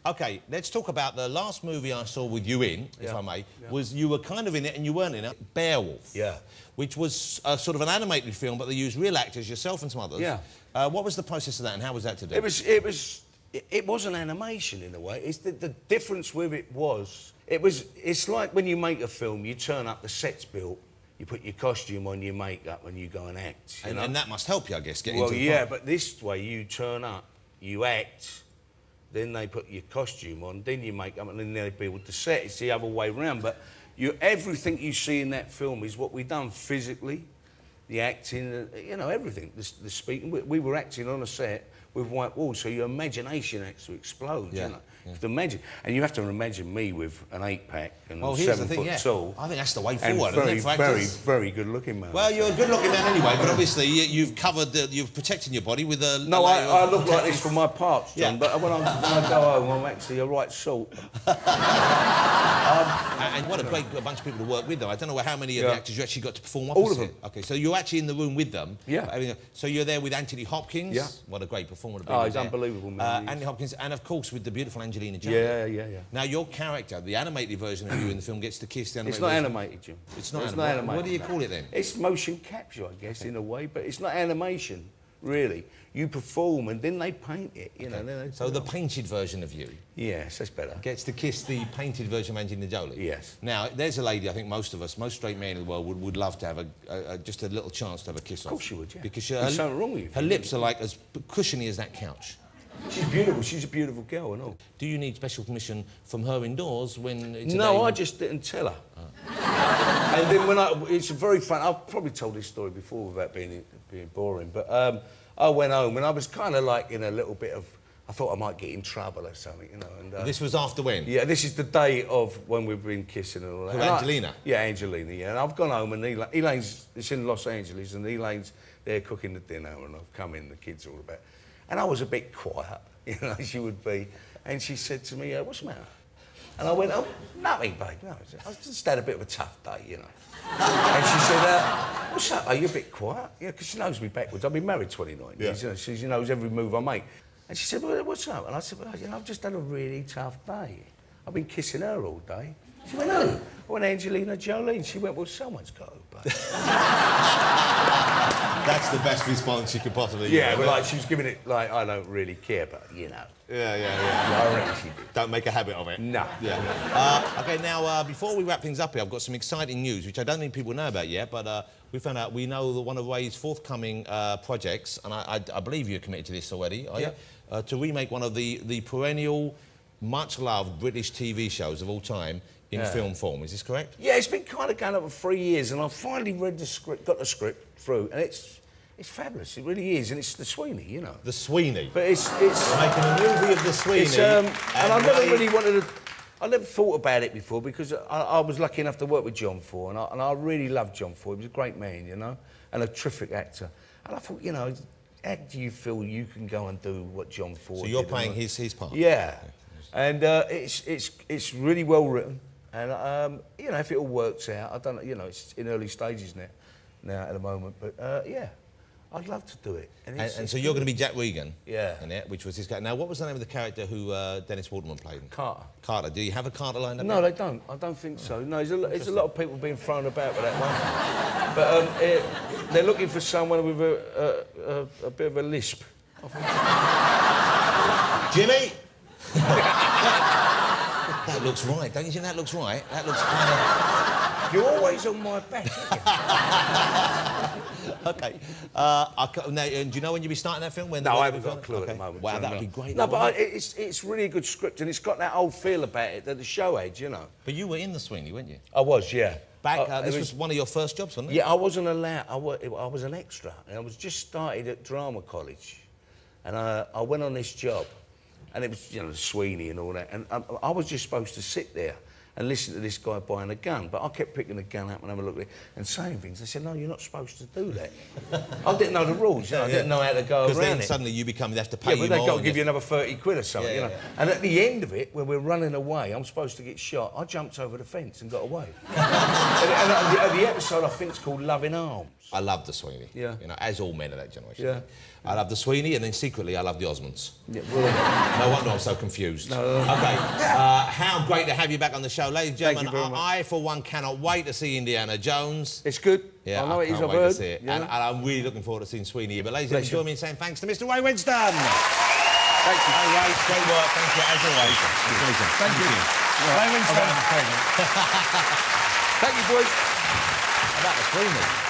OK, let's talk about the last movie I saw with you in, if I may, was you were kind of in it and you weren't in it, Beowulf. Yeah. Which was sort of an animated film, but they used real actors, yourself and some others. Yeah. What was the process of that and how was that to do? It was an animation in a way. It's the difference with it's like when you make a film, you turn up, the set's built, you put your costume on, your makeup, and you go and act. And that must help you, I guess, getting well, into the yeah, part. but this way you turn up, you act, then they put your costume on, then you make up, and then they build the set. It's the other way round. But everything you see in that film is what we've done physically, the acting, you know, everything. The speaking. We were acting on a set with white walls, so your imagination has to explode. Yeah. You know, you have to imagine, and you have to imagine me with an 8-pack and here's 7 the thing, foot tall. I think that's the way And forward. very, isn't it, for very, actors? very good-looking man. Well, you're a good-looking man anyway, but obviously you've covered, you've protected your body with a. No, I look like this for my parts, John. Yeah. But when I go home, I'm actually a right salt. And what a great bunch of people to work with, though. I don't know how many of the actors you actually got to perform opposite. All of them. OK, so you're actually in the room with them. Yeah. So you're there with Anthony Hopkins. Yeah. What a great performer to be Oh, with he's unbelievable, man. Anthony Hopkins, and of course with the beautiful Angelina Jolie. Yeah. Now your character, the animated version of you in the film, gets to kiss the animated It's not version. animated, Jim. It's not animated. animated. What do you call it then? It's motion capture, I guess, in a way, but it's not animation, really. You perform and then they paint it, you know. Then So the painted version of you yes, that's better. gets to kiss the painted version of Angelina Jolie. Yes. Now, there's a lady I think most of us, most straight men in the world, would love to have just a little chance to have a kiss off. Of course you would, yeah. Because There's something wrong with you. her lips are like as cushiony as that couch. She's beautiful. She's a beautiful girl and all. Do you need special permission from her indoors when it's a No, day I just didn't tell her. And then it's very fun. I've probably told this story before without being boring, but I went home and I was kind of like in a little bit of. I thought I might get in trouble or something, you know. And This was after when? yeah, this is the day of when we've been kissing and all that. Who, And Angelina? Yeah, Angelina. Yeah, and I've gone home and Elaine's. It's in Los Angeles, and Elaine's there cooking the dinner, and I've come in. The kids are all about, and I was a bit quiet, you know, as you would be. And she said to me, "What's the matter?" And I went, "Oh, nothing, babe. No, I just had a bit of a tough day, you know." And she said, "What's up? Are you a bit quiet?" Yeah, because she knows me backwards. I've been married 29 years. You know, she knows every move I make. And she said, "Well, what's up?" And I said, "Well, you know, I've just had a really tough day. I've been kissing her all day." She went, "Who?" I went, "Angelina Jolie." And she went, "Well, someone's got to, babe." That's the best response you could possibly Yeah, give. but like she was giving it like, I don't really care, but you know. Yeah. I reckon she did. Don't make a habit of it. No. Yeah. OK, now, before we wrap things up here, I've got some exciting news, which I don't think people know about yet, but we found out we know that one of Ray's forthcoming projects, and I believe you're committed to this already, are you? To remake one of the perennial, much-loved British TV shows of all time in film form. Is this correct? Yeah, it's been kind of going on for 3 years, and I've finally read the script, got the script through, and it's fabulous. It really is, and it's the Sweeney, you know. The Sweeney. But it's making a movie of the Sweeney. and I never really wanted to. I never thought about it before because I was lucky enough to work with John Ford, and I really loved John Ford. He was a great man, you know, and a terrific actor. And I thought, you know, how do you feel you can go and do what John Ford did? So you're playing his part? Yeah. And it's really well written. And, you know, if it all works out, I don't know, you know, it's in early stages now at the moment. But, yeah, I'd love to do it. And so you're going to be Jack Regan? Yeah. In it, which was his character. Now, what was the name of the character who Dennis Waterman played? Carter. Carter. Do you have a Carter lined up? No, they don't. I don't think so. No, there's a lot of people being thrown about with that one. But they're looking for someone with a bit of a lisp. Jimmy! That looks right. Don't you think that looks right? That looks kind of... You're always on my back, OK. Now, do you know when you'll be starting that film? No, I haven't got a clue at the moment. Wow, that would be great. No, but it's really a good script, and it's got that old feel about it that the show had, you know. But you were in the Sweeney, weren't you? I was, yeah. This was one of your first jobs, wasn't it? Yeah, I wasn't allowed. I was an extra, and I was just started at drama college, and I went on this job, and it was, you know, the Sweeney and all that, and I was just supposed to sit there and listen to this guy buying a gun, but I kept picking the gun up and having a look at it and saying things. They said, "No, you're not supposed to do that." I didn't know the rules, you know, I didn't know how to go around Because then it. suddenly you have to pay Yeah, but they've more. got to give you another 30 quid or something, you know. Yeah. And at the end of it, when we're running away, I'm supposed to get shot. I jumped over the fence and got away. and the episode, I think, is called Love in Arms. I love the Sweeney. Yeah. You know, as all men of that generation. Yeah. I love the Sweeney, and then secretly I love the Osmonds. Yeah, well, No wonder I'm so confused. No. Okay, how great to have you back on the show. Ladies and Thank gentlemen, you very much. I, for one, cannot wait to see Indiana Jones. it's good. Yeah, I know it is, can't I've wait to heard. see it. Yeah. And I'm really looking forward to seeing Sweeney here. But ladies and Bless gentlemen, join you. me in saying thanks to Mr. Ray Winston. Thank you. Hey, Ray, great work. Thank you, as always. Pleasure. Thank you. Ray Winston. Thank you, boys. About the Sweeney.